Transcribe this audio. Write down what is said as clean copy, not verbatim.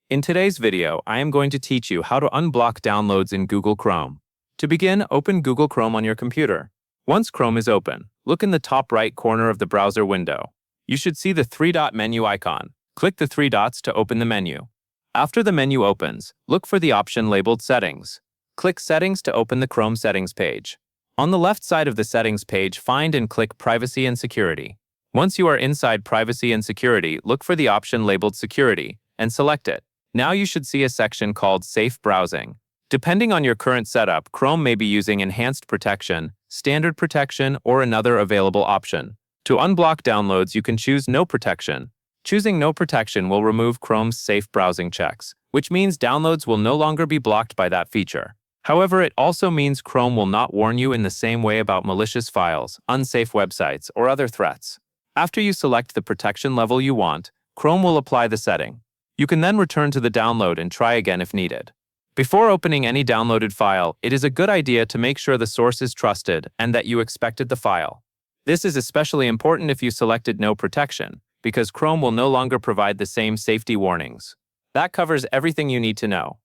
In today's video, I am going to teach you how to unblock downloads in Google Chrome. To begin, open Google Chrome on your computer. Once Chrome is open, look in the top right corner of the browser window. You should see the three-dot menu icon. Click the three dots to open the menu. After the menu opens, look for the option labeled Settings. Click Settings to open the Chrome Settings page. On the left side of the Settings page, find and click Privacy and Security. Once you are inside Privacy and Security, look for the option labeled Security and select it. Now you should see a section called Safe Browsing. Depending on your current setup, Chrome may be using Enhanced Protection, Standard Protection, or another available option. To unblock downloads, you can choose No Protection. Choosing No Protection will remove Chrome's safe browsing checks, which means downloads will no longer be blocked by that feature. However, it also means Chrome will not warn you in the same way about malicious files, unsafe websites, or other threats. After you select the protection level you want, Chrome will apply the setting. You can then return to the download and try again if needed. Before opening any downloaded file, it is a good idea to make sure the source is trusted and that you expected the file. This is especially important if you selected No Protection, because Chrome will no longer provide the same safety warnings. That covers everything you need to know.